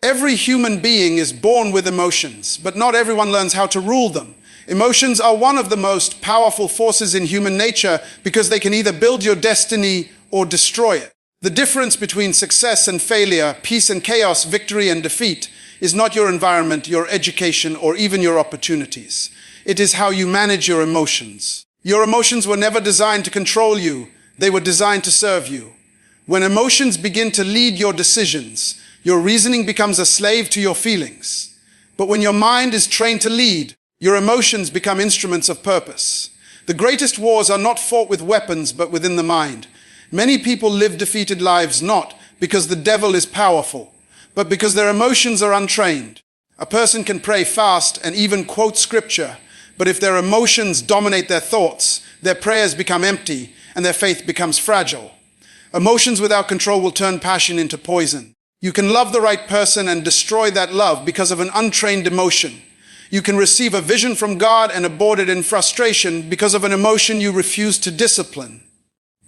Every human being is born with emotions, but not everyone learns how to rule them. Emotions are one of the most powerful forces in human nature because they can either build your destiny or destroy it. The difference between success and failure, peace and chaos, victory and defeat, is not your environment, your education, or even your opportunities. It is how you manage your emotions. Your emotions were never designed to control you. They were designed to serve you. When emotions begin to lead your decisions, your reasoning becomes a slave to your feelings. But when your mind is trained to lead, your emotions become instruments of purpose. The greatest wars are not fought with weapons, but within the mind. Many people live defeated lives not because the devil is powerful, but because their emotions are untrained. A person can pray, fast, and even quote scripture, but if their emotions dominate their thoughts, their prayers become empty and their faith becomes fragile. Emotions without control will turn passion into poison. You can love the right person and destroy that love because of an untrained emotion. You can receive a vision from God and abort it in frustration because of an emotion you refuse to discipline.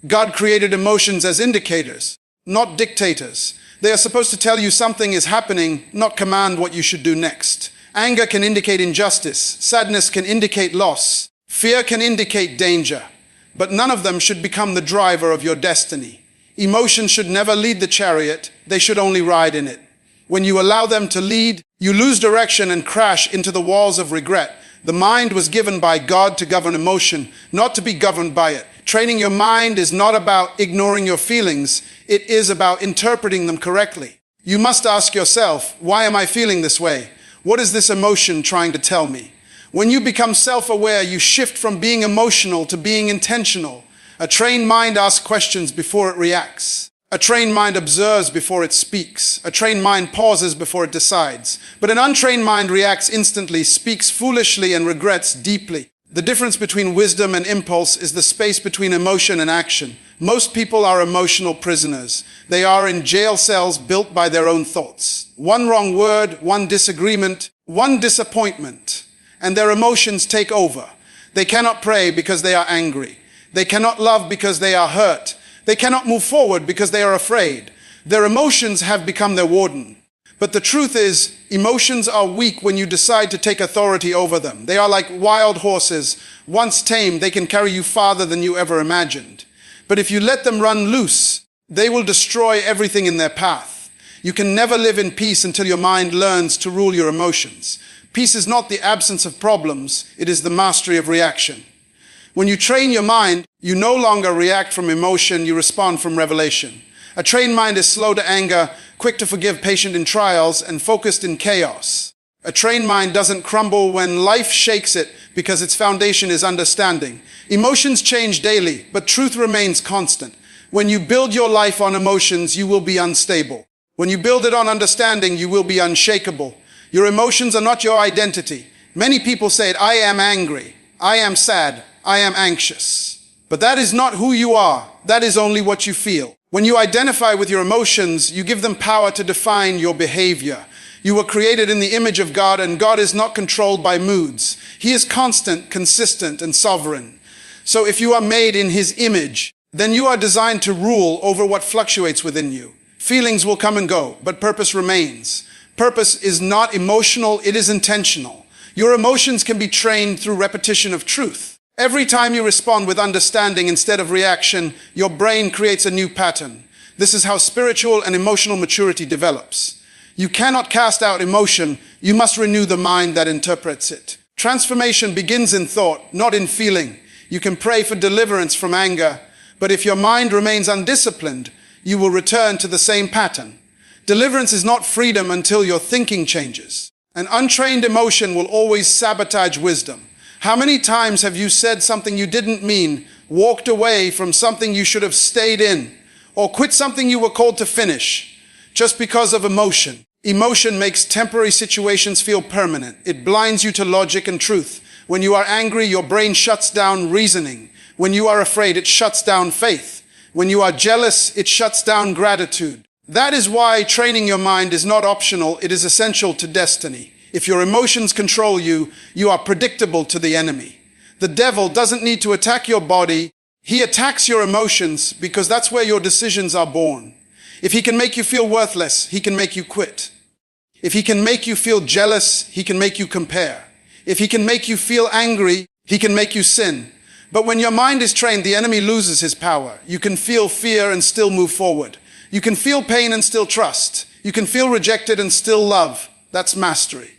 God created emotions as indicators, not dictators. They are supposed to tell you something is happening, not command what you should do next. Anger can indicate injustice. Sadness can indicate loss. Fear can indicate danger. But none of them should become the driver of your destiny. Emotions should never lead the chariot. They should only ride in it. When you allow them to lead, you lose direction and crash into the walls of regret. The mind was given by God to govern emotion, not to be governed by it. Training your mind is not about ignoring your feelings. It is about interpreting them correctly. You must ask yourself, why am I feeling this way? What is this emotion trying to tell me? When you become self-aware, you shift from being emotional to being intentional. A trained mind asks questions before it reacts. A trained mind observes before it speaks. A trained mind pauses before it decides. But an untrained mind reacts instantly, speaks foolishly, and regrets deeply. The difference between wisdom and impulse is the space between emotion and action. Most people are emotional prisoners. They are in jail cells built by their own thoughts. One wrong word, one disagreement, one disappointment, and their emotions take over. They cannot pray because they are angry. They cannot love because they are hurt. They cannot move forward because they are afraid. Their emotions have become their warden. But the truth is, emotions are weak when you decide to take authority over them. They are like wild horses. Once tamed, they can carry you farther than you ever imagined. But if you let them run loose, they will destroy everything in their path. You can never live in peace until your mind learns to rule your emotions. Peace is not the absence of problems, it is the mastery of reaction. When you train your mind, you no longer react from emotion, you respond from revelation. A trained mind is slow to anger, quick to forgive, patient in trials, and focused in chaos. A trained mind doesn't crumble when life shakes it because its foundation is understanding. Emotions change daily, but truth remains constant. When you build your life on emotions, you will be unstable. When you build it on understanding, you will be unshakable. Your emotions are not your identity. Many people say it, I am angry, I am sad, I am anxious. But that is not who you are. That is only what you feel. When you identify with your emotions, you give them power to define your behavior. You were created in the image of God, and God is not controlled by moods. He is constant, consistent, and sovereign. So if you are made in His image, then you are designed to rule over what fluctuates within you. Feelings will come and go, but purpose remains. Purpose is not emotional, it is intentional. Your emotions can be trained through repetition of truth. Every time you respond with understanding instead of reaction, your brain creates a new pattern. This is how spiritual and emotional maturity develops. You cannot cast out emotion, you must renew the mind that interprets it. Transformation begins in thought, not in feeling. You can pray for deliverance from anger, but if your mind remains undisciplined, you will return to the same pattern. Deliverance is not freedom until your thinking changes. An untrained emotion will always sabotage wisdom. How many times have you said something you didn't mean, walked away from something you should have stayed in, or quit something you were called to finish, just because of emotion? Emotion makes temporary situations feel permanent. It blinds you to logic and truth. When you are angry, your brain shuts down reasoning. When you are afraid, it shuts down faith. When you are jealous, it shuts down gratitude. That is why training your mind is not optional, it is essential to destiny. If your emotions control you, you are predictable to the enemy. The devil doesn't need to attack your body. He attacks your emotions because that's where your decisions are born. If he can make you feel worthless, he can make you quit. If he can make you feel jealous, he can make you compare. If he can make you feel angry, he can make you sin. But when your mind is trained, the enemy loses his power. You can feel fear and still move forward. You can feel pain and still trust. You can feel rejected and still love. That's mastery.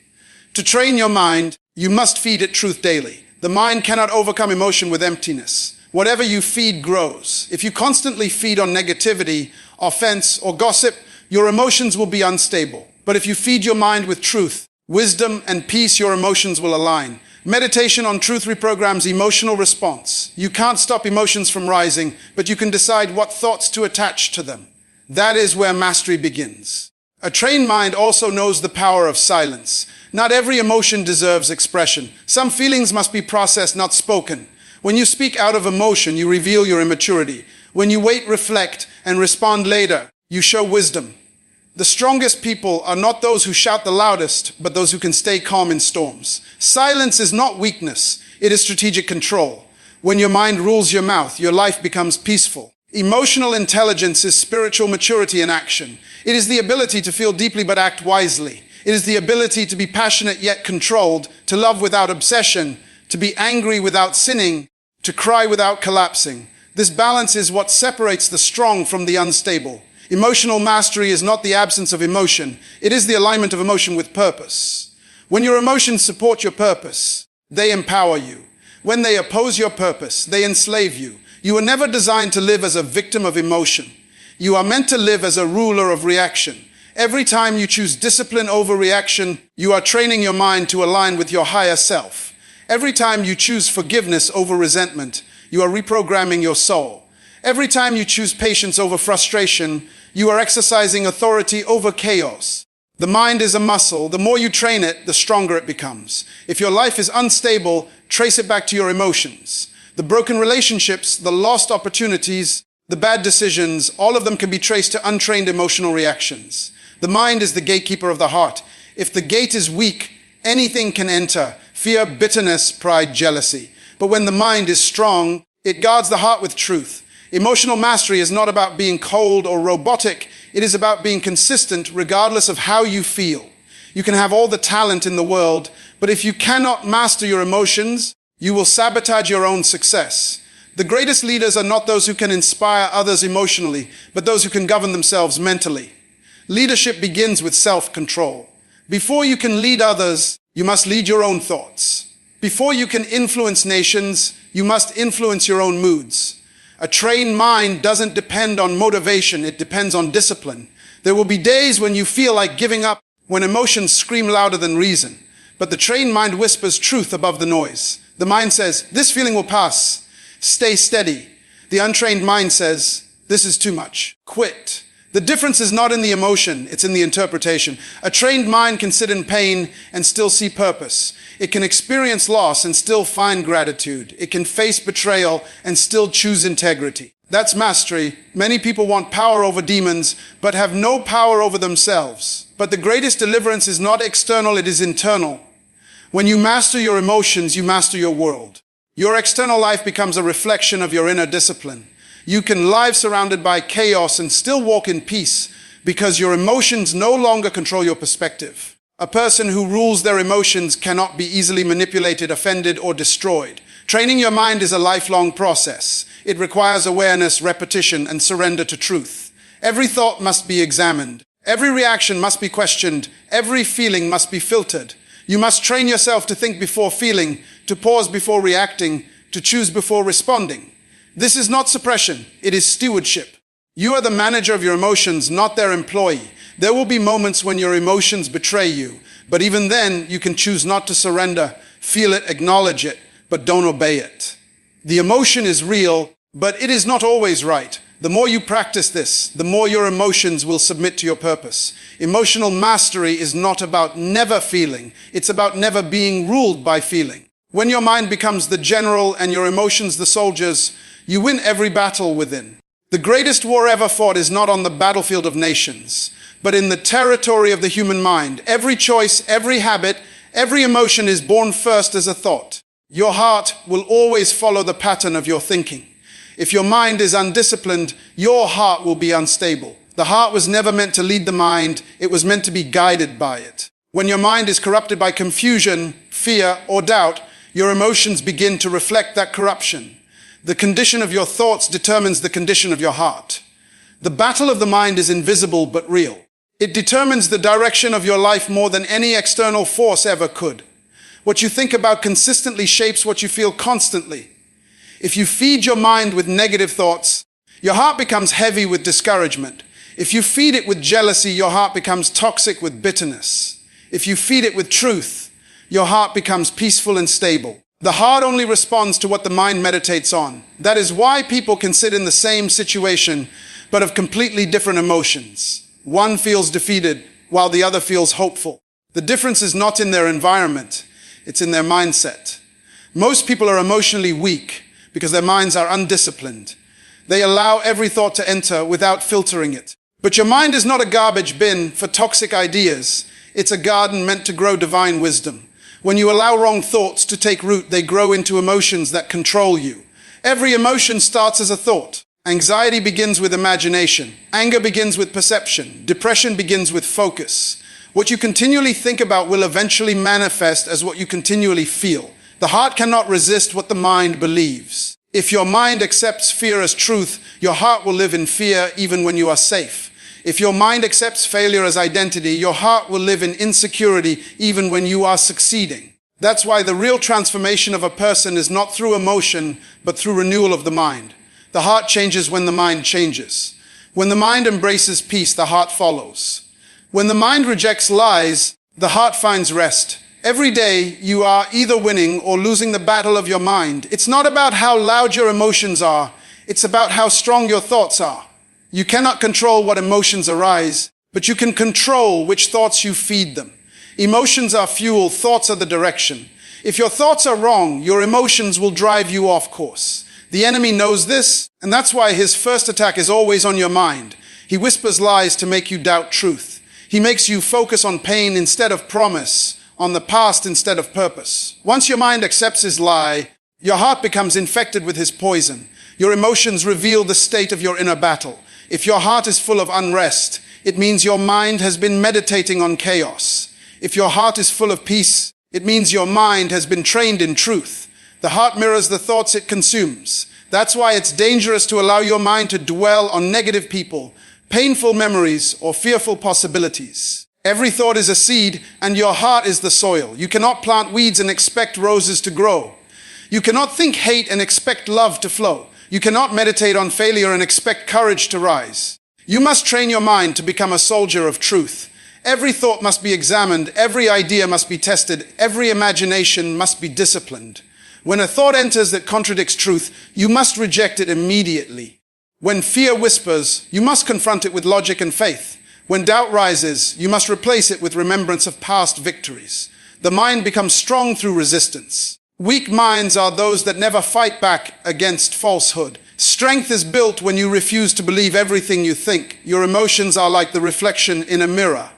To train your mind, you must feed it truth daily. The mind cannot overcome emotion with emptiness. Whatever you feed grows. If you constantly feed on negativity, offense, or gossip, your emotions will be unstable. But if you feed your mind with truth, wisdom, and peace, your emotions will align. Meditation on truth reprograms emotional response. You can't stop emotions from rising, but you can decide what thoughts to attach to them. That is where mastery begins. A trained mind also knows the power of silence. Not every emotion deserves expression. Some feelings must be processed, not spoken. When you speak out of emotion, you reveal your immaturity. When you wait, reflect, and respond later, you show wisdom. The strongest people are not those who shout the loudest, but those who can stay calm in storms. Silence is not weakness, it is strategic control. When your mind rules your mouth, your life becomes peaceful. Emotional intelligence is spiritual maturity in action. It is the ability to feel deeply but act wisely. It is the ability to be passionate yet controlled, to love without obsession, to be angry without sinning, to cry without collapsing. This balance is what separates the strong from the unstable. Emotional mastery is not the absence of emotion. It is the alignment of emotion with purpose. When your emotions support your purpose, they empower you. When they oppose your purpose, they enslave you. You are never designed to live as a victim of emotion. You are meant to live as a ruler of reaction. Every time you choose discipline over reaction, you are training your mind to align with your higher self. Every time you choose forgiveness over resentment, you are reprogramming your soul. Every time you choose patience over frustration, you are exercising authority over chaos. The mind is a muscle. The more you train it, the stronger it becomes. If your life is unstable, trace it back to your emotions. The broken relationships, the lost opportunities, the bad decisions, all of them can be traced to untrained emotional reactions. The mind is the gatekeeper of the heart. If the gate is weak, anything can enter: fear, bitterness, pride, jealousy. But when the mind is strong, it guards the heart with truth. Emotional mastery is not about being cold or robotic. It is about being consistent regardless of how you feel. You can have all the talent in the world, but if you cannot master your emotions, you will sabotage your own success. The greatest leaders are not those who can inspire others emotionally, but those who can govern themselves mentally. Leadership begins with self-control. Before you can lead others, you must lead your own thoughts. Before you can influence nations, you must influence your own moods. A trained mind doesn't depend on motivation, it depends on discipline. There will be days when you feel like giving up, when emotions scream louder than reason. But the trained mind whispers truth above the noise. The mind says, "This feeling will pass. Stay steady." The untrained mind says, "This is too much. Quit." The difference is not in the emotion, it's in the interpretation. A trained mind can sit in pain and still see purpose. It can experience loss and still find gratitude. It can face betrayal and still choose integrity. That's mastery. Many people want power over demons, but have no power over themselves. But the greatest deliverance is not external, it is internal. When you master your emotions, you master your world. Your external life becomes a reflection of your inner discipline. You can live surrounded by chaos and still walk in peace because your emotions no longer control your perspective. A person who rules their emotions cannot be easily manipulated, offended, or destroyed. Training your mind is a lifelong process. It requires awareness, repetition, and surrender to truth. Every thought must be examined. Every reaction must be questioned. Every feeling must be filtered. You must train yourself to think before feeling, to pause before reacting, to choose before responding. This is not suppression, it is stewardship. You are the manager of your emotions, not their employee. There will be moments when your emotions betray you, but even then you can choose not to surrender. Feel it, acknowledge it, but don't obey it. The emotion is real, but it is not always right. The more you practice this, the more your emotions will submit to your purpose. Emotional mastery is not about never feeling, it's about never being ruled by feeling. When your mind becomes the general and your emotions the soldiers, you win every battle within. The greatest war ever fought is not on the battlefield of nations, but in the territory of the human mind. Every choice, every habit, every emotion is born first as a thought. Your heart will always follow the pattern of your thinking. If your mind is undisciplined, your heart will be unstable. The heart was never meant to lead the mind, it was meant to be guided by it. When your mind is corrupted by confusion, fear, or doubt, your emotions begin to reflect that corruption. The condition of your thoughts determines the condition of your heart. The battle of the mind is invisible but real. It determines the direction of your life more than any external force ever could. What you think about consistently shapes what you feel constantly. If you feed your mind with negative thoughts, your heart becomes heavy with discouragement. If you feed it with jealousy, your heart becomes toxic with bitterness. If you feed it with truth, your heart becomes peaceful and stable. The heart only responds to what the mind meditates on. That is why people can sit in the same situation, but have completely different emotions. One feels defeated, while the other feels hopeful. The difference is not in their environment, it's in their mindset. Most people are emotionally weak because their minds are undisciplined. They allow every thought to enter without filtering it. But your mind is not a garbage bin for toxic ideas. It's a garden meant to grow divine wisdom. When you allow wrong thoughts to take root, they grow into emotions that control you. Every emotion starts as a thought. Anxiety begins with imagination. Anger begins with perception. Depression begins with focus. What you continually think about will eventually manifest as what you continually feel. The heart cannot resist what the mind believes. If your mind accepts fear as truth, your heart will live in fear even when you are safe. If your mind accepts failure as identity, your heart will live in insecurity even when you are succeeding. That's why the real transformation of a person is not through emotion, but through renewal of the mind. The heart changes when the mind changes. When the mind embraces peace, the heart follows. When the mind rejects lies, the heart finds rest. Every day, you are either winning or losing the battle of your mind. It's not about how loud your emotions are. It's about how strong your thoughts are. You cannot control what emotions arise, but you can control which thoughts you feed them. Emotions are fuel, thoughts are the direction. If your thoughts are wrong, your emotions will drive you off course. The enemy knows this, and that's why his first attack is always on your mind. He whispers lies to make you doubt truth. He makes you focus on pain instead of promise, on the past instead of purpose. Once your mind accepts his lie, your heart becomes infected with his poison. Your emotions reveal the state of your inner battle. If your heart is full of unrest, it means your mind has been meditating on chaos. If your heart is full of peace, it means your mind has been trained in truth. The heart mirrors the thoughts it consumes. That's why it's dangerous to allow your mind to dwell on negative people, painful memories, or fearful possibilities. Every thought is a seed, and your heart is the soil. You cannot plant weeds and expect roses to grow. You cannot think hate and expect love to flow. You cannot meditate on failure and expect courage to rise. You must train your mind to become a soldier of truth. Every thought must be examined, every idea must be tested, every imagination must be disciplined. When a thought enters that contradicts truth, you must reject it immediately. When fear whispers, you must confront it with logic and faith. When doubt rises, you must replace it with remembrance of past victories. The mind becomes strong through resistance. Weak minds are those that never fight back against falsehood. Strength is built when you refuse to believe everything you think. Your emotions are like the reflection in a mirror.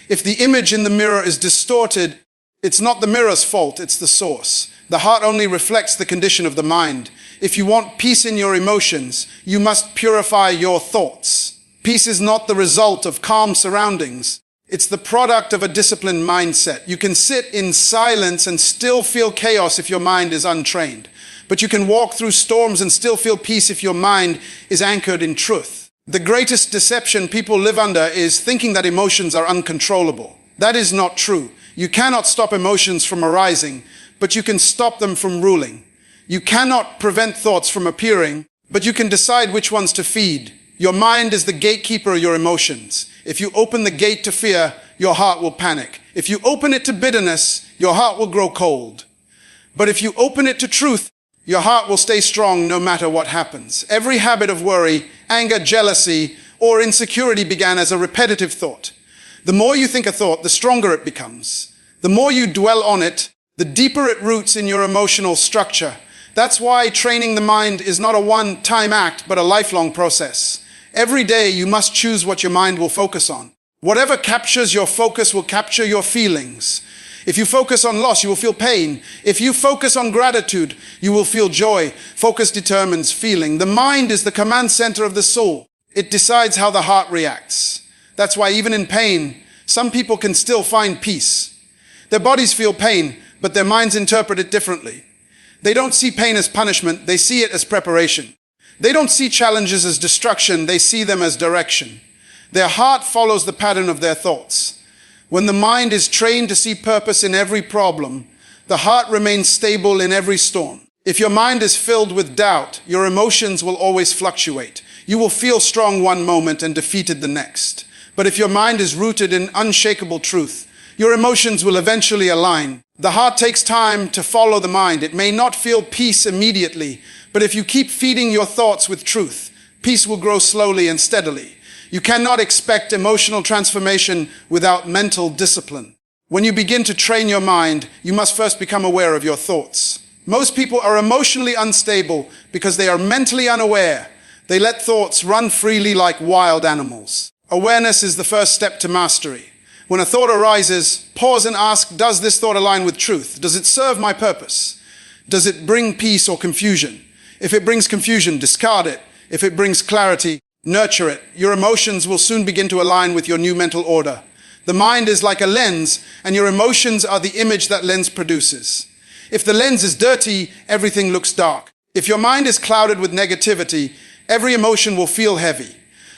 If the image in the mirror is distorted, it's not the mirror's fault, it's the source. The heart only reflects the condition of the mind. If you want peace in your emotions, you must purify your thoughts. Peace is not the result of calm surroundings. It's the product of a disciplined mindset. You can sit in silence and still feel chaos if your mind is untrained. But you can walk through storms and still feel peace if your mind is anchored in truth. The greatest deception people live under is thinking that emotions are uncontrollable. That is not true. You cannot stop emotions from arising, but you can stop them from ruling. You cannot prevent thoughts from appearing, but you can decide which ones to feed. Your mind is the gatekeeper of your emotions. If you open the gate to fear, your heart will panic. If you open it to bitterness, your heart will grow cold. But if you open it to truth, your heart will stay strong no matter what happens. Every habit of worry, anger, jealousy, or insecurity began as a repetitive thought. The more you think a thought, the stronger it becomes. The more you dwell on it, the deeper it roots in your emotional structure. That's why training the mind is not a one-time act, but a lifelong process. Every day you must choose what your mind will focus on. Whatever captures your focus will capture your feelings. If you focus on loss, you will feel pain. If you focus on gratitude, you will feel joy. Focus determines feeling. The mind is the command center of the soul. It decides how the heart reacts. That's why even in pain, some people can still find peace. Their bodies feel pain, but their minds interpret it differently. They don't see pain as punishment, they see it as preparation. They don't see challenges as destruction, they see them as direction. Their heart follows the pattern of their thoughts. When the mind is trained to see purpose in every problem, the heart remains stable in every storm. If your mind is filled with doubt, your emotions will always fluctuate. You will feel strong one moment and defeated the next. But if your mind is rooted in unshakable truth, your emotions will eventually align. The heart takes time to follow the mind. It may not feel peace immediately, but if you keep feeding your thoughts with truth, peace will grow slowly and steadily. You cannot expect emotional transformation without mental discipline. When you begin to train your mind, you must first become aware of your thoughts. Most people are emotionally unstable because they are mentally unaware. They let thoughts run freely like wild animals. Awareness is the first step to mastery. When a thought arises, pause and ask, does this thought align with truth? Does it serve my purpose? Does it bring peace or confusion? If it brings confusion, discard it. If it brings clarity, nurture it. Your emotions will soon begin to align with your new mental order. The mind is like a lens, and your emotions are the image that lens produces. If the lens is dirty, everything looks dark. If your mind is clouded with negativity, every emotion will feel heavy.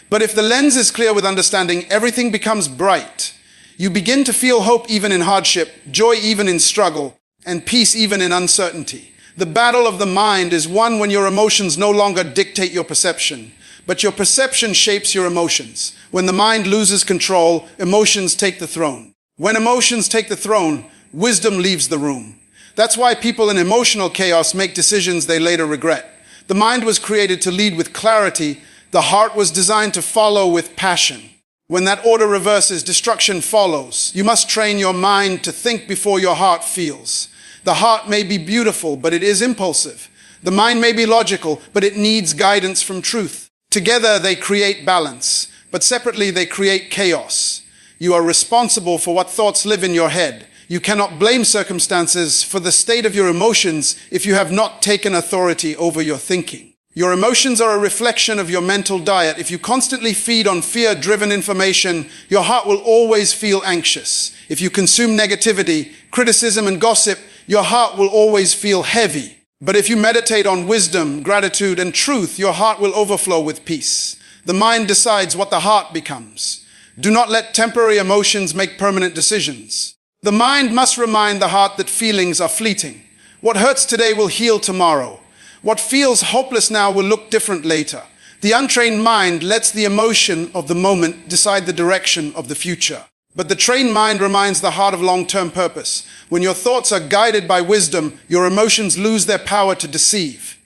But if the lens is clear with understanding, everything becomes bright. You begin to feel hope even in hardship, joy even in struggle, and peace even in uncertainty. The battle of the mind is won when your emotions no longer dictate your perception, but your perception shapes your emotions. When the mind loses control, emotions take the throne. When emotions take the throne, wisdom leaves the room. That's why people in emotional chaos make decisions they later regret. The mind was created to lead with clarity. The heart was designed to follow with passion. When that order reverses, destruction follows. You must train your mind to think before your heart feels. The heart may be beautiful, but it is impulsive. The mind may be logical, but it needs guidance from truth. Together they create balance, but separately they create chaos. You are responsible for what thoughts live in your head. You cannot blame circumstances for the state of your emotions if you have not taken authority over your thinking. Your emotions are a reflection of your mental diet. If you constantly feed on fear-driven information, your heart will always feel anxious. If you consume negativity, criticism, and gossip, your heart will always feel heavy. But if you meditate on wisdom, gratitude, and truth, your heart will overflow with peace. The mind decides what the heart becomes. Do not let temporary emotions make permanent decisions. The mind must remind the heart that feelings are fleeting. What hurts today will heal tomorrow. What feels hopeless now will look different later. The untrained mind lets the emotion of the moment decide the direction of the future. But the trained mind reminds the heart of long-term purpose. When your thoughts are guided by wisdom, your emotions lose their power to deceive.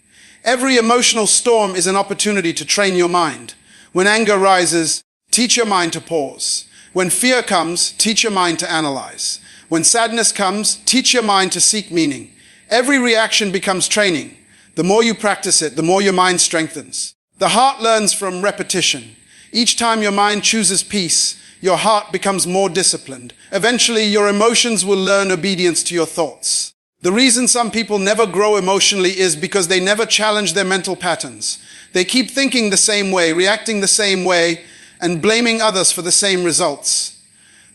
Every emotional storm is an opportunity to train your mind. When anger rises, teach your mind to pause. When fear comes, teach your mind to analyze. When sadness comes, teach your mind to seek meaning. Every reaction becomes training. The more you practice it, the more your mind strengthens. The heart learns from repetition. Each time your mind chooses peace, your heart becomes more disciplined. Eventually, your emotions will learn obedience to your thoughts. The reason some people never grow emotionally is because they never challenge their mental patterns. They keep thinking the same way, reacting the same way, and blaming others for the same results.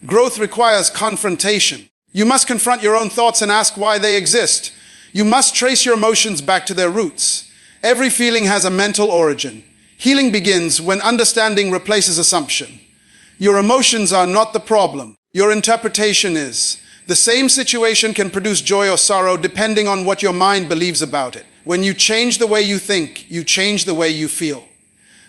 Growth requires confrontation. You must confront your own thoughts and ask why they exist. You must trace your emotions back to their roots. Every feeling has a mental origin. Healing begins when understanding replaces assumption. Your emotions are not the problem. Your interpretation is. The same situation can produce joy or sorrow depending on what your mind believes about it. When you change the way you think, you change the way you feel.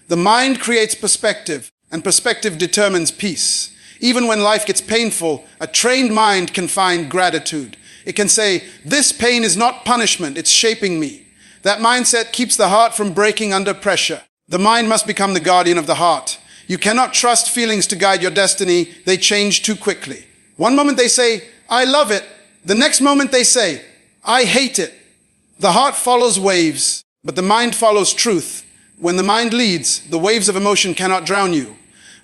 The mind creates perspective, and perspective determines peace. Even when life gets painful, a trained mind can find gratitude. It can say, this pain is not punishment, it's shaping me. That mindset keeps the heart from breaking under pressure. The mind must become the guardian of the heart. You cannot trust feelings to guide your destiny. They change too quickly. One moment they say, I love it. The next moment they say, I hate it. The heart follows waves, but the mind follows truth. When the mind leads, the waves of emotion cannot drown you.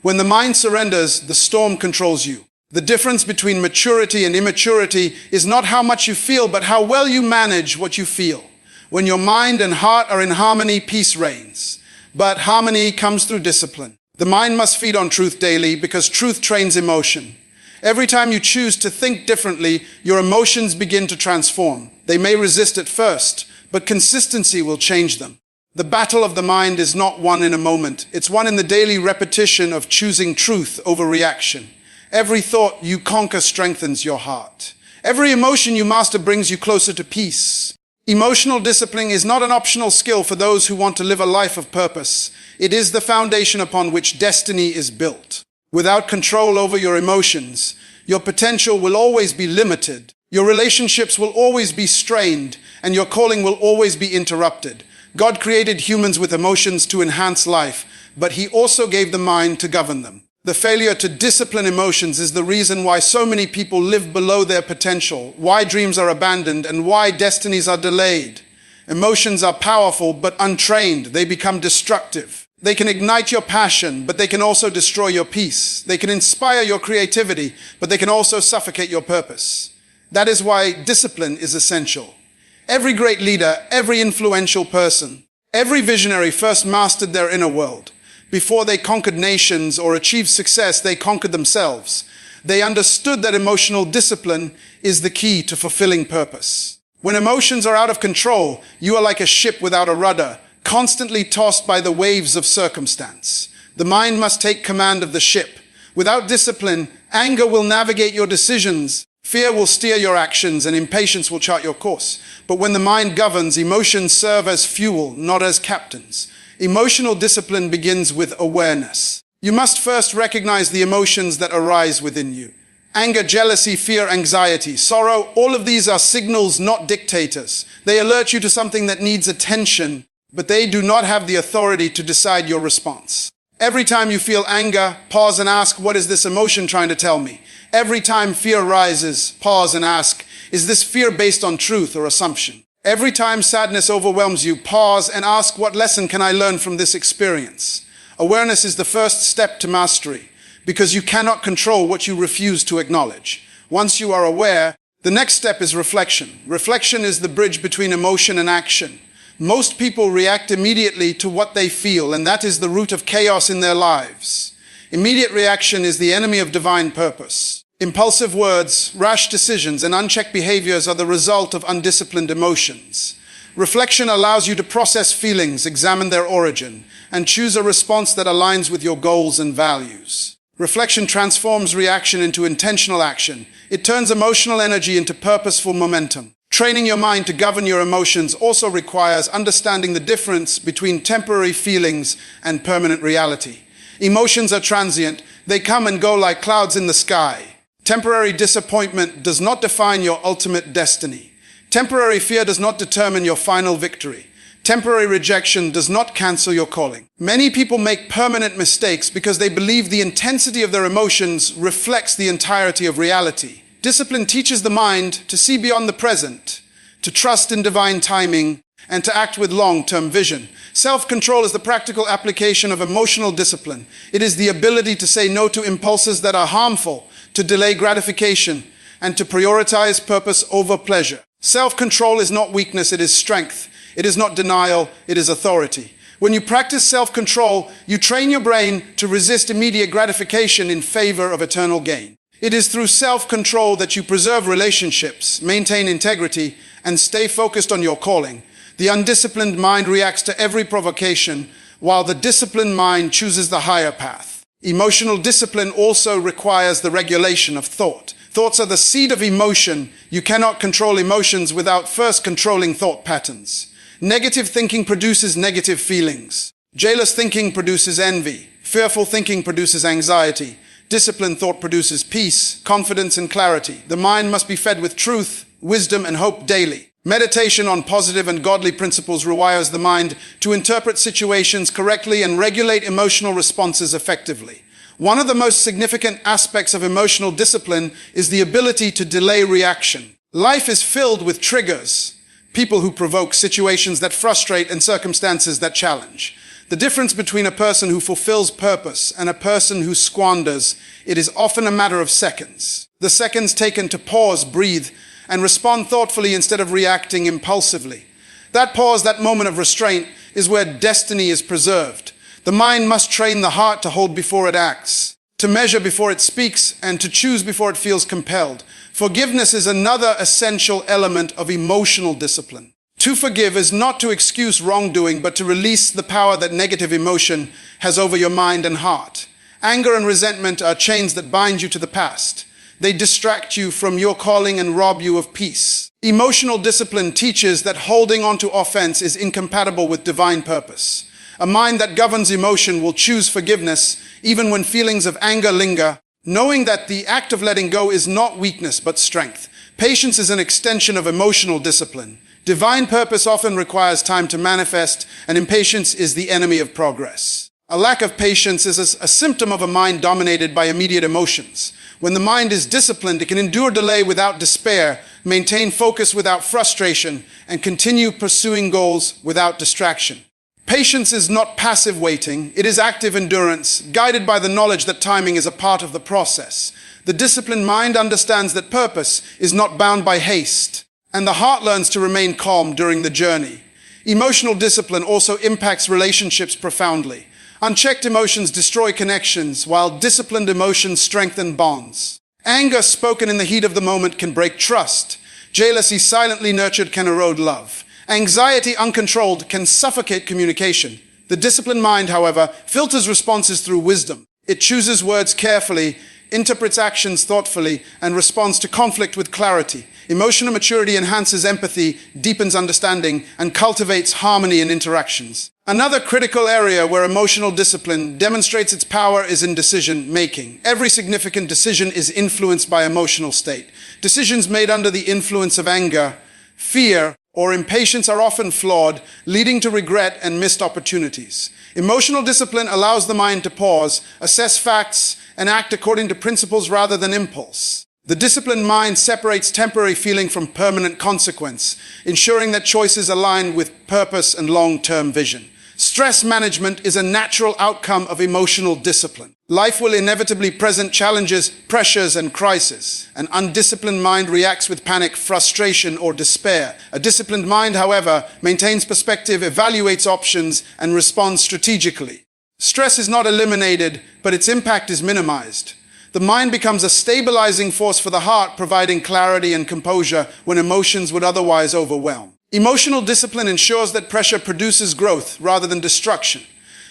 When the mind surrenders, the storm controls you. The difference between maturity and immaturity is not how much you feel, but how well you manage what you feel. When your mind and heart are in harmony, peace reigns. But harmony comes through discipline. The mind must feed on truth daily because truth trains emotion. Every time you choose to think differently, your emotions begin to transform. They may resist at first, but consistency will change them. The battle of the mind is not won in a moment. It's won in the daily repetition of choosing truth over reaction. Every thought you conquer strengthens your heart. Every emotion you master brings you closer to peace. Emotional discipline is not an optional skill for those who want to live a life of purpose. It is the foundation upon which destiny is built. Without control over your emotions, your potential will always be limited. Your relationships will always be strained, and your calling will always be interrupted. God created humans with emotions to enhance life, but He also gave the mind to govern them. The failure to discipline emotions is the reason why so many people live below their potential, why dreams are abandoned, and why destinies are delayed. Emotions are powerful, but untrained, they become destructive. They can ignite your passion, but they can also destroy your peace. They can inspire your creativity, but they can also suffocate your purpose. That is why discipline is essential. Every great leader, every influential person, every visionary first mastered their inner world. Before they conquered nations or achieved success, they conquered themselves. They understood that emotional discipline is the key to fulfilling purpose. When emotions are out of control, you are like a ship without a rudder, constantly tossed by the waves of circumstance. The mind must take command of the ship. Without discipline, anger will navigate your decisions, fear will steer your actions, and impatience will chart your course. But when the mind governs, emotions serve as fuel, not as captains. Emotional discipline begins with awareness. You must first recognize the emotions that arise within you. Anger, jealousy, fear, anxiety, sorrow, all of these are signals, not dictators. They alert you to something that needs attention, but they do not have the authority to decide your response. Every time you feel anger, pause and ask, what is this emotion trying to tell me? Every time fear rises, pause and ask, is this fear based on truth or assumption? Every time sadness overwhelms you, pause and ask, what lesson can I learn from this experience? Awareness is the first step to mastery, because you cannot control what you refuse to acknowledge. Once you are aware, the next step is reflection. Reflection is the bridge between emotion and action. Most people react immediately to what they feel, and that is the root of chaos in their lives. Immediate reaction is the enemy of divine purpose. Impulsive words, rash decisions, and unchecked behaviors are the result of undisciplined emotions. Reflection allows you to process feelings, examine their origin, and choose a response that aligns with your goals and values. Reflection transforms reaction into intentional action. It turns emotional energy into purposeful momentum. Training your mind to govern your emotions also requires understanding the difference between temporary feelings and permanent reality. Emotions are transient. They come and go like clouds in the sky. Temporary disappointment does not define your ultimate destiny. Temporary fear does not determine your final victory. Temporary rejection does not cancel your calling. Many people make permanent mistakes because they believe the intensity of their emotions reflects the entirety of reality. Discipline teaches the mind to see beyond the present, to trust in divine timing, and to act with long-term vision. Self-control is the practical application of emotional discipline. It is the ability to say no to impulses that are harmful, to delay gratification, and to prioritize purpose over pleasure. Self-control is not weakness, it is strength. It is not denial, it is authority. When you practice self-control, you train your brain to resist immediate gratification in favor of eternal gain. It is through self-control that you preserve relationships, maintain integrity, and stay focused on your calling. The undisciplined mind reacts to every provocation, while the disciplined mind chooses the higher path. Emotional discipline also requires the regulation of thought. Thoughts are the seed of emotion. You cannot control emotions without first controlling thought patterns. Negative thinking produces negative feelings. Jealous thinking produces envy. Fearful thinking produces anxiety. Disciplined thought produces peace, confidence, and clarity. The mind must be fed with truth, wisdom, and hope daily. Meditation on positive and godly principles rewires the mind to interpret situations correctly and regulate emotional responses effectively. One of the most significant aspects of emotional discipline is the ability to delay reaction. Life is filled with triggers, people who provoke, situations that frustrate, and circumstances that challenge. The difference between a person who fulfills purpose and a person who squanders, it is often a matter of seconds. The seconds taken to pause, breathe, and respond thoughtfully instead of reacting impulsively. That pause, that moment of restraint, is where destiny is preserved. The mind must train the heart to hold before it acts, to measure before it speaks, and to choose before it feels compelled. Forgiveness is another essential element of emotional discipline. To forgive is not to excuse wrongdoing, but to release the power that negative emotion has over your mind and heart. Anger and resentment are chains that bind you to the past. They distract you from your calling and rob you of peace. Emotional discipline teaches that holding on to offense is incompatible with divine purpose. A mind that governs emotion will choose forgiveness even when feelings of anger linger, knowing that the act of letting go is not weakness but strength. Patience is an extension of emotional discipline. Divine purpose often requires time to manifest, and impatience is the enemy of progress. A lack of patience is a symptom of a mind dominated by immediate emotions. When the mind is disciplined, it can endure delay without despair, maintain focus without frustration, and continue pursuing goals without distraction. Patience is not passive waiting, it is active endurance, guided by the knowledge that timing is a part of the process. The disciplined mind understands that purpose is not bound by haste, and the heart learns to remain calm during the journey. Emotional discipline also impacts relationships profoundly. Unchecked emotions destroy connections, while disciplined emotions strengthen bonds. Anger spoken in the heat of the moment can break trust. Jealousy silently nurtured can erode love. Anxiety uncontrolled can suffocate communication. The disciplined mind, however, filters responses through wisdom. It chooses words carefully, interprets actions thoughtfully, and responds to conflict with clarity. Emotional maturity enhances empathy, deepens understanding, and cultivates harmony in interactions. Another critical area where emotional discipline demonstrates its power is in decision-making. Every significant decision is influenced by emotional state. Decisions made under the influence of anger, fear, or impatience are often flawed, leading to regret and missed opportunities. Emotional discipline allows the mind to pause, assess facts, and act according to principles rather than impulse. The disciplined mind separates temporary feeling from permanent consequence, ensuring that choices align with purpose and long-term vision. Stress management is a natural outcome of emotional discipline. Life will inevitably present challenges, pressures, and crises. An undisciplined mind reacts with panic, frustration, or despair. A disciplined mind, however, maintains perspective, evaluates options, and responds strategically. Stress is not eliminated, but its impact is minimized. The mind becomes a stabilizing force for the heart, providing clarity and composure when emotions would otherwise overwhelm. Emotional discipline ensures that pressure produces growth rather than destruction.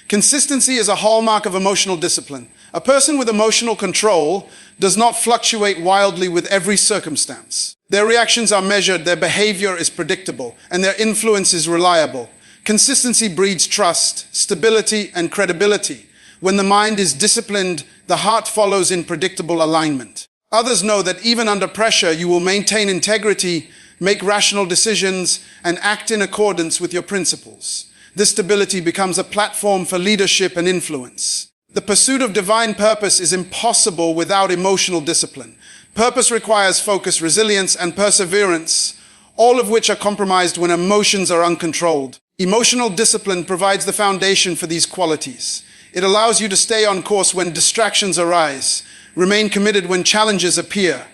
Consistency is a hallmark of emotional discipline. A person with emotional control does not fluctuate wildly with every circumstance. Their reactions are measured, their behavior is predictable, and their influence is reliable. Consistency breeds trust, stability, and credibility. When the mind is disciplined, the heart follows in predictable alignment. Others know that even under pressure, you will maintain integrity, make rational decisions, and act in accordance with your principles. This stability becomes a platform for leadership and influence. The pursuit of divine purpose is impossible without emotional discipline. Purpose requires focus, resilience, and perseverance, all of which are compromised when emotions are uncontrolled. Emotional discipline provides the foundation for these qualities. It allows you to stay on course when distractions arise, remain committed when challenges appear,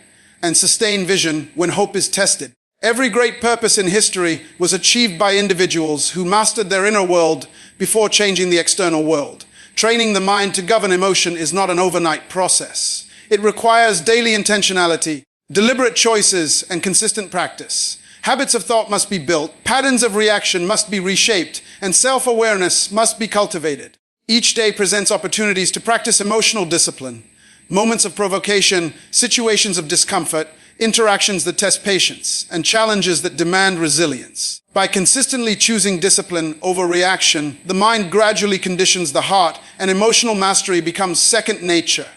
and sustain vision when hope is tested. Every great purpose in history was achieved by individuals who mastered their inner world before changing the external world. Training the mind to govern emotion is not an overnight process. It requires daily intentionality, deliberate choices, and consistent practice. Habits of thought must be built, patterns of reaction must be reshaped, and self-awareness must be cultivated. Each day presents opportunities to practice emotional discipline, moments of provocation, situations of discomfort, interactions that test patience, and challenges that demand resilience. By consistently choosing discipline over reaction, the mind gradually conditions the heart, and emotional mastery becomes second nature.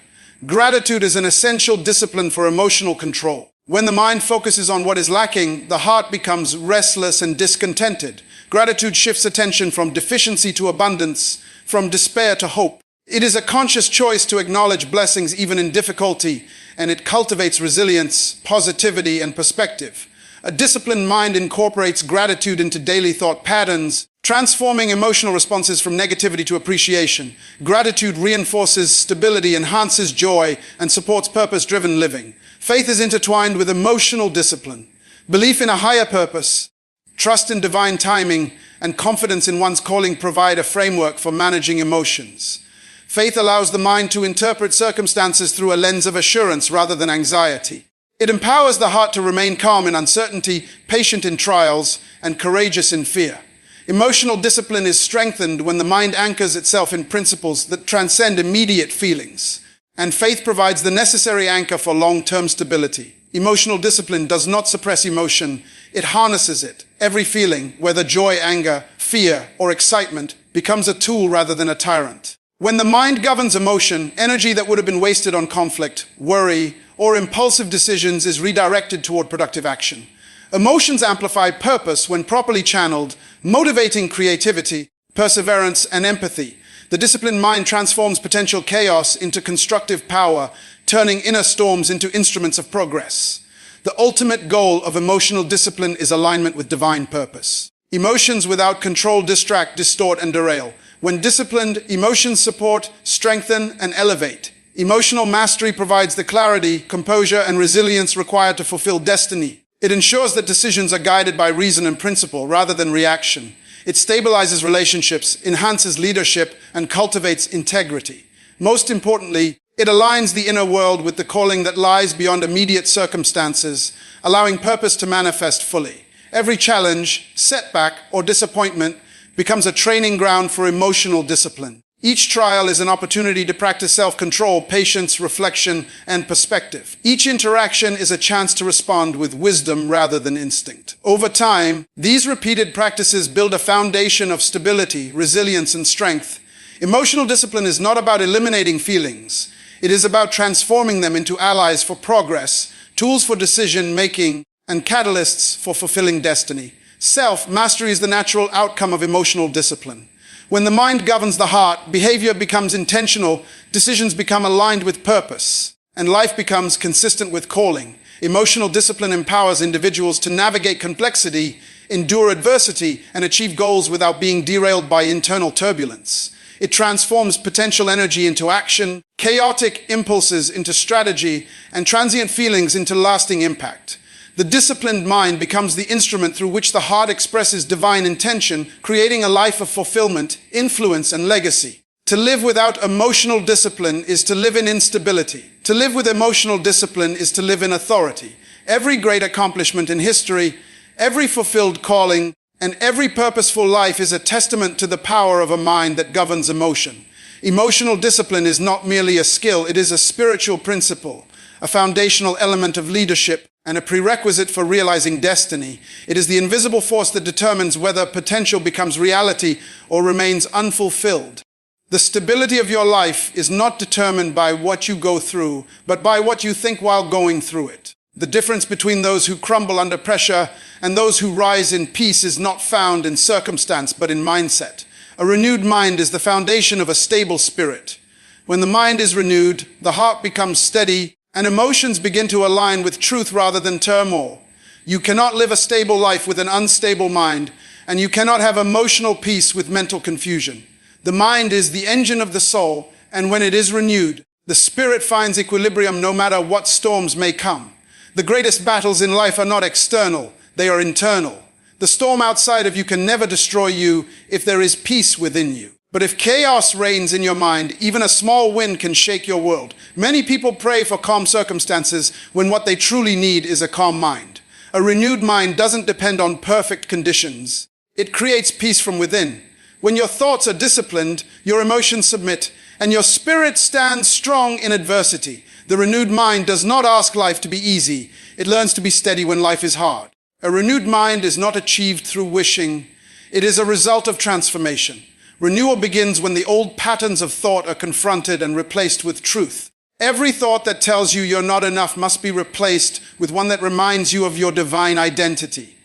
Gratitude is an essential discipline for emotional control. When the mind focuses on what is lacking, the heart becomes restless and discontented. Gratitude shifts attention from deficiency to abundance, from despair to hope. It is a conscious choice to acknowledge blessings even in difficulty, and it cultivates resilience, positivity, and perspective. A disciplined mind incorporates gratitude into daily thought patterns, transforming emotional responses from negativity to appreciation. Gratitude reinforces stability, enhances joy, and supports purpose-driven living. Faith is intertwined with emotional discipline. Belief in a higher purpose, trust in divine timing, and confidence in one's calling provide a framework for managing emotions. Faith allows the mind to interpret circumstances through a lens of assurance rather than anxiety. It empowers the heart to remain calm in uncertainty, patient in trials, and courageous in fear. Emotional discipline is strengthened when the mind anchors itself in principles that transcend immediate feelings, and faith provides the necessary anchor for long-term stability. Emotional discipline does not suppress emotion, it harnesses it. Every feeling, whether joy, anger, fear, or excitement, becomes a tool rather than a tyrant. When the mind governs emotion, energy that would have been wasted on conflict, worry, or impulsive decisions is redirected toward productive action. Emotions amplify purpose when properly channeled, motivating creativity, perseverance, and empathy. The disciplined mind transforms potential chaos into constructive power, turning inner storms into instruments of progress. The ultimate goal of emotional discipline is alignment with divine purpose. Emotions without control distract, distort, and derail. When disciplined, emotions support, strengthen, and elevate. Emotional mastery provides the clarity, composure, and resilience required to fulfill destiny. It ensures that decisions are guided by reason and principle rather than reaction. It stabilizes relationships, enhances leadership, and cultivates integrity. Most importantly, it aligns the inner world with the calling that lies beyond immediate circumstances, allowing purpose to manifest fully. Every challenge, setback, or disappointment becomes a training ground for emotional discipline. Each trial is an opportunity to practice self-control, patience, reflection, and perspective. Each interaction is a chance to respond with wisdom rather than instinct. Over time, these repeated practices build a foundation of stability, resilience, and strength. Emotional discipline is not about eliminating feelings. It is about transforming them into allies for progress, tools for decision-making, and catalysts for fulfilling destiny. Self-mastery is the natural outcome of emotional discipline. When the mind governs the heart, behavior becomes intentional, decisions become aligned with purpose, and life becomes consistent with calling. Emotional discipline empowers individuals to navigate complexity, endure adversity, and achieve goals without being derailed by internal turbulence. It transforms potential energy into action, chaotic impulses into strategy, and transient feelings into lasting impact. The disciplined mind becomes the instrument through which the heart expresses divine intention, creating a life of fulfillment, influence, and legacy. To live without emotional discipline is to live in instability. To live with emotional discipline is to live in authority. Every great accomplishment in history, every fulfilled calling, and every purposeful life is a testament to the power of a mind that governs emotion. Emotional discipline is not merely a skill, it is a spiritual principle, a foundational element of leadership, and a prerequisite for realizing destiny. It is the invisible force that determines whether potential becomes reality or remains unfulfilled. The stability of your life is not determined by what you go through, but by what you think while going through it. The difference between those who crumble under pressure and those who rise in peace is not found in circumstance, but in mindset. A renewed mind is the foundation of a stable spirit. When the mind is renewed, the heart becomes steady, and emotions begin to align with truth rather than turmoil. You cannot live a stable life with an unstable mind, and you cannot have emotional peace with mental confusion. The mind is the engine of the soul, and when it is renewed, the spirit finds equilibrium no matter what storms may come. The greatest battles in life are not external, they are internal. The storm outside of you can never destroy you if there is peace within you. But if chaos reigns in your mind, even a small wind can shake your world. Many people pray for calm circumstances when what they truly need is a calm mind. A renewed mind doesn't depend on perfect conditions. It creates peace from within. When your thoughts are disciplined, your emotions submit, and your spirit stands strong in adversity. The renewed mind does not ask life to be easy. It learns to be steady when life is hard. A renewed mind is not achieved through wishing. It is a result of transformation. Renewal begins when the old patterns of thought are confronted and replaced with truth. Every thought that tells you you're not enough must be replaced with one that reminds you of your divine identity.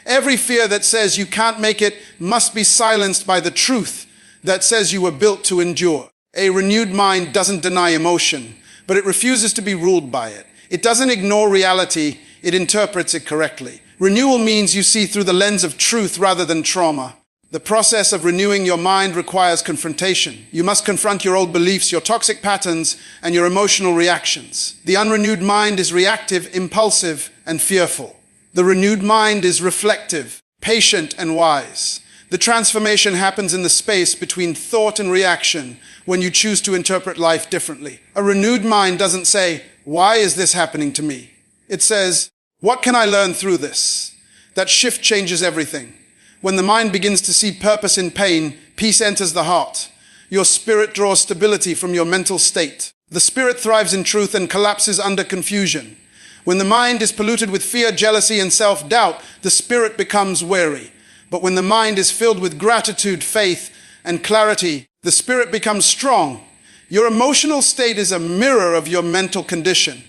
Every fear that says you can't make it must be silenced by the truth that says you were built to endure. A renewed mind doesn't deny emotion, but it refuses to be ruled by it. It doesn't ignore reality, it interprets it correctly. Renewal means you see through the lens of truth rather than trauma. The process of renewing your mind requires confrontation. You must confront your old beliefs, your toxic patterns, and your emotional reactions. The unrenewed mind is reactive, impulsive, and fearful. The renewed mind is reflective, patient, and wise. The transformation happens in the space between thought and reaction when you choose to interpret life differently. A renewed mind doesn't say, "Why is this happening to me?" It says, "What can I learn through this?" That shift changes everything. When the mind begins to see purpose in pain, peace enters the heart. Your spirit draws stability from your mental state. The spirit thrives in truth and collapses under confusion. When the mind is polluted with fear, jealousy, and self-doubt, the spirit becomes wary. But when the mind is filled with gratitude, faith, and clarity, the spirit becomes strong. Your emotional state is a mirror of your mental condition.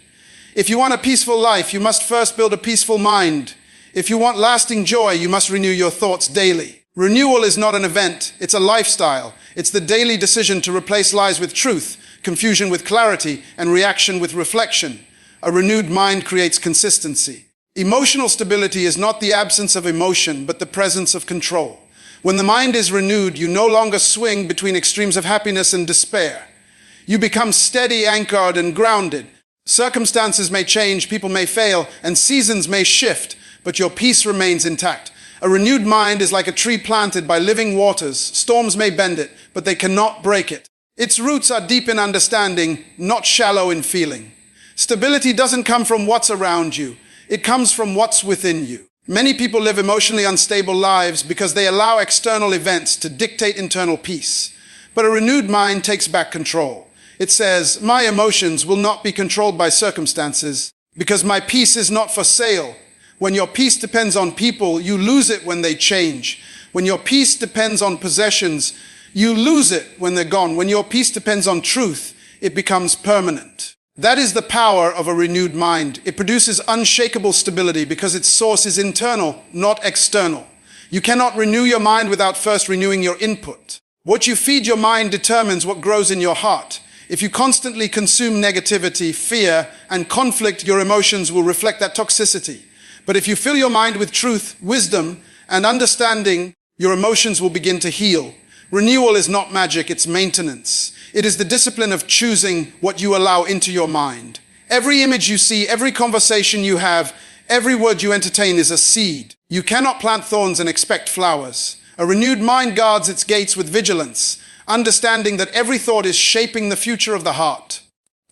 If you want a peaceful life, you must first build a peaceful mind. If you want lasting joy, you must renew your thoughts daily. Renewal is not an event, it's a lifestyle. It's the daily decision to replace lies with truth, confusion with clarity, and reaction with reflection. A renewed mind creates consistency. Emotional stability is not the absence of emotion, but the presence of control. When the mind is renewed, you no longer swing between extremes of happiness and despair. You become steady, anchored, and grounded. Circumstances may change, people may fail, and seasons may shift, but your peace remains intact. A renewed mind is like a tree planted by living waters. Storms may bend it, but they cannot break it. Its roots are deep in understanding, not shallow in feeling. Stability doesn't come from what's around you. It comes from what's within you. Many people live emotionally unstable lives because they allow external events to dictate internal peace. But a renewed mind takes back control. It says, "My emotions will not be controlled by circumstances because my peace is not for sale." When your peace depends on people, you lose it when they change. When your peace depends on possessions, you lose it when they're gone. When your peace depends on truth, it becomes permanent. That is the power of a renewed mind. It produces unshakable stability because its source is internal, not external. You cannot renew your mind without first renewing your input. What you feed your mind determines what grows in your heart. If you constantly consume negativity, fear, and conflict, your emotions will reflect that toxicity. But if you fill your mind with truth, wisdom, and understanding, your emotions will begin to heal. Renewal is not magic, it's maintenance. It is the discipline of choosing what you allow into your mind. Every image you see, every conversation you have, every word you entertain is a seed. You cannot plant thorns and expect flowers. A renewed mind guards its gates with vigilance, understanding that every thought is shaping the future of the heart.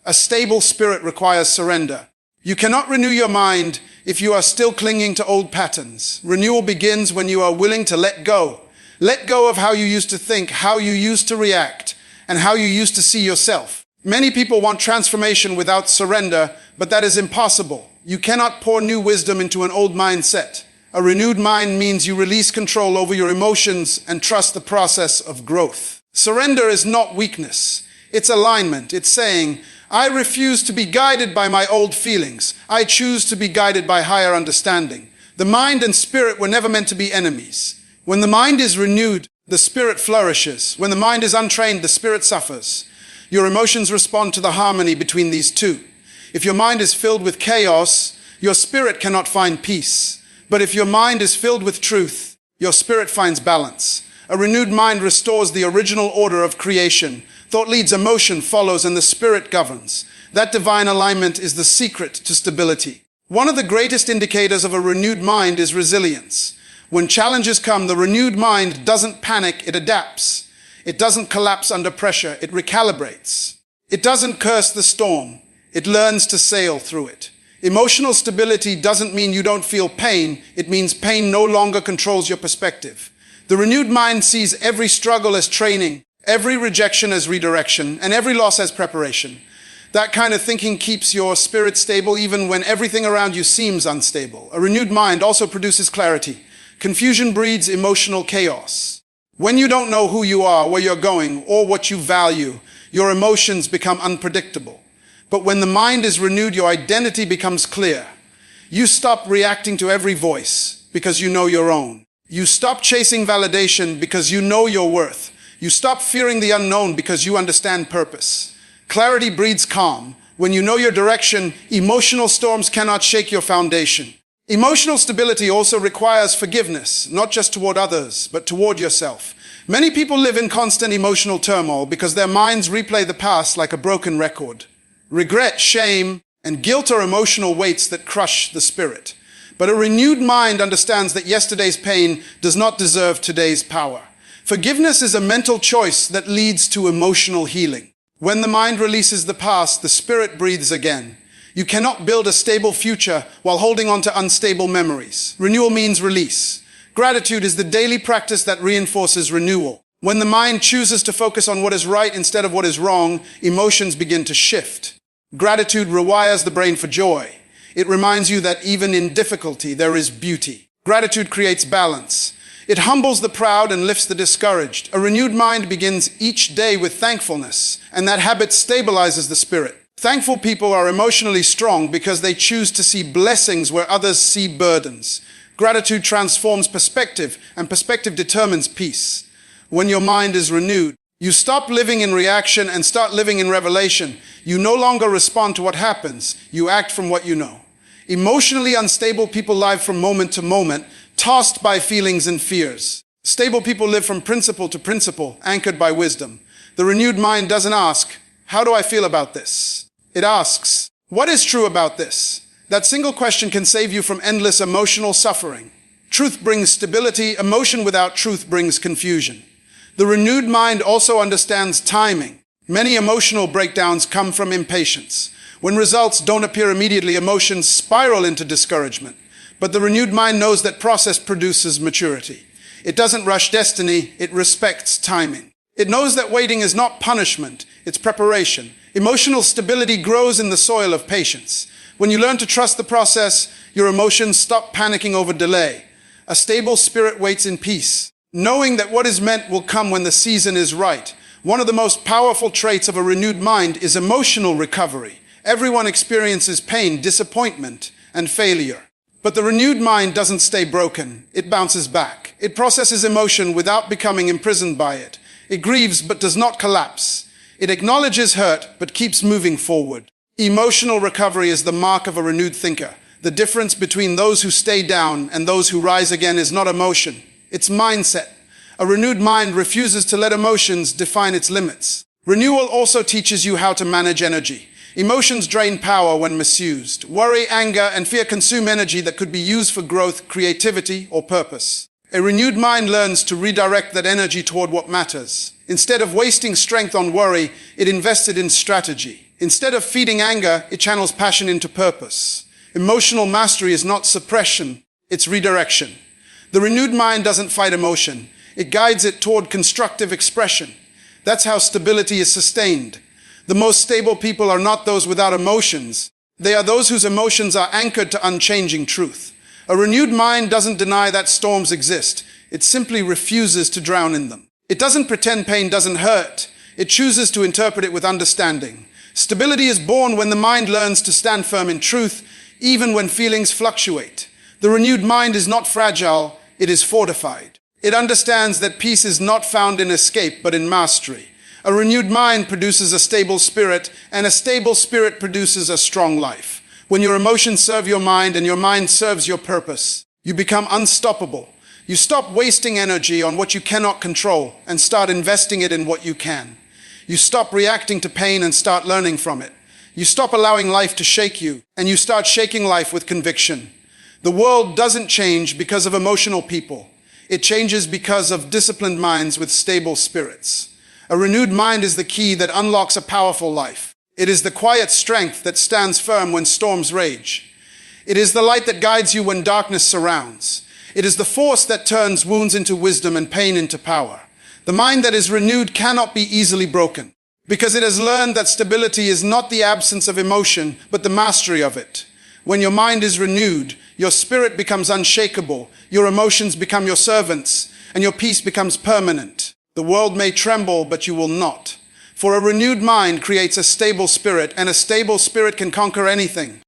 A stable spirit requires surrender. You cannot renew your mind if you are still clinging to old patterns. Renewal begins when you are willing to let go. Let go of how you used to think, how you used to react, and how you used to see yourself. Many people want transformation without surrender, but that is impossible. You cannot pour new wisdom into an old mindset. A renewed mind means you release control over your emotions and trust the process of growth. Surrender is not weakness. It's alignment. It's saying, "I refuse to be guided by my old feelings. I choose to be guided by higher understanding." The mind and spirit were never meant to be enemies. When the mind is renewed, the spirit flourishes. When the mind is untrained, the spirit suffers. Your emotions respond to the harmony between these two. If your mind is filled with chaos, your spirit cannot find peace. But if your mind is filled with truth, your spirit finds balance. A renewed mind restores the original order of creation. Thought leads, emotion follows, and the spirit governs. That divine alignment is the secret to stability. One of the greatest indicators of a renewed mind is resilience. When challenges come, the renewed mind doesn't panic, it adapts. It doesn't collapse under pressure, it recalibrates. It doesn't curse the storm, it learns to sail through it. Emotional stability doesn't mean you don't feel pain, it means pain no longer controls your perspective. The renewed mind sees every struggle as training, every rejection as redirection, and every loss as preparation. That kind of thinking keeps your spirit stable even when everything around you seems unstable. A renewed mind also produces clarity. Confusion breeds emotional chaos. When you don't know who you are, where you're going, or what you value, your emotions become unpredictable. But when the mind is renewed, your identity becomes clear. You stop reacting to every voice because you know your own. You stop chasing validation because you know your worth. You stop fearing the unknown because you understand purpose. Clarity breeds calm. When you know your direction, emotional storms cannot shake your foundation. Emotional stability also requires forgiveness, not just toward others, but toward yourself. Many people live in constant emotional turmoil because their minds replay the past like a broken record. Regret, shame, and guilt are emotional weights that crush the spirit. But a renewed mind understands that yesterday's pain does not deserve today's power. Forgiveness is a mental choice that leads to emotional healing. When the mind releases the past, the spirit breathes again. You cannot build a stable future while holding on to unstable memories. Renewal means release. Gratitude is the daily practice that reinforces renewal. When the mind chooses to focus on what is right instead of what is wrong, emotions begin to shift. Gratitude rewires the brain for joy. It reminds you that even in difficulty, there is beauty. Gratitude creates balance. It humbles the proud and lifts the discouraged. A renewed mind begins each day with thankfulness, and that habit stabilizes the spirit. Thankful people are emotionally strong because they choose to see blessings where others see burdens. Gratitude transforms perspective, and perspective determines peace. When your mind is renewed, you stop living in reaction and start living in revelation. You no longer respond to what happens. You act from what you know. Emotionally unstable people live from moment to moment, tossed by feelings and fears. Stable people live from principle to principle, anchored by wisdom. The renewed mind doesn't ask, "How do I feel about this?" It asks, "What is true about this?" That single question can save you from endless emotional suffering. Truth brings stability. Emotion without truth brings confusion. The renewed mind also understands timing. Many emotional breakdowns come from impatience. When results don't appear immediately, emotions spiral into discouragement. But the renewed mind knows that process produces maturity. It doesn't rush destiny, it respects timing. It knows that waiting is not punishment, it's preparation. Emotional stability grows in the soil of patience. When you learn to trust the process, your emotions stop panicking over delay. A stable spirit waits in peace, knowing that what is meant will come when the season is right. One of the most powerful traits of a renewed mind is emotional recovery. Everyone experiences pain, disappointment, and failure. But the renewed mind doesn't stay broken. It bounces back. It processes emotion without becoming imprisoned by it. It grieves but does not collapse. It acknowledges hurt but keeps moving forward. Emotional recovery is the mark of a renewed thinker. The difference between those who stay down and those who rise again is not emotion. It's mindset. A renewed mind refuses to let emotions define its limits. Renewal also teaches you how to manage energy. Emotions drain power when misused. Worry, anger, and fear consume energy that could be used for growth, creativity, or purpose. A renewed mind learns to redirect that energy toward what matters. Instead of wasting strength on worry, it invested in strategy. Instead of feeding anger, it channels passion into purpose. Emotional mastery is not suppression, it's redirection. The renewed mind doesn't fight emotion. It guides it toward constructive expression. That's how stability is sustained. The most stable people are not those without emotions. They are those whose emotions are anchored to unchanging truth. A renewed mind doesn't deny that storms exist. It simply refuses to drown in them. It doesn't pretend pain doesn't hurt. It chooses to interpret it with understanding. Stability is born when the mind learns to stand firm in truth, even when feelings fluctuate. The renewed mind is not fragile, it is fortified. It understands that peace is not found in escape, but in mastery. A renewed mind produces a stable spirit, and a stable spirit produces a strong life. When your emotions serve your mind and your mind serves your purpose, you become unstoppable. You stop wasting energy on what you cannot control and start investing it in what you can. You stop reacting to pain and start learning from it. You stop allowing life to shake you, and you start shaking life with conviction. The world doesn't change because of emotional people. It changes because of disciplined minds with stable spirits. A renewed mind is the key that unlocks a powerful life. It is the quiet strength that stands firm when storms rage. It is the light that guides you when darkness surrounds. It is the force that turns wounds into wisdom and pain into power. The mind that is renewed cannot be easily broken, because it has learned that stability is not the absence of emotion, but the mastery of it. When your mind is renewed, your spirit becomes unshakable, your emotions become your servants, and your peace becomes permanent. The world may tremble, but you will not. For a renewed mind creates a stable spirit, and a stable spirit can conquer anything.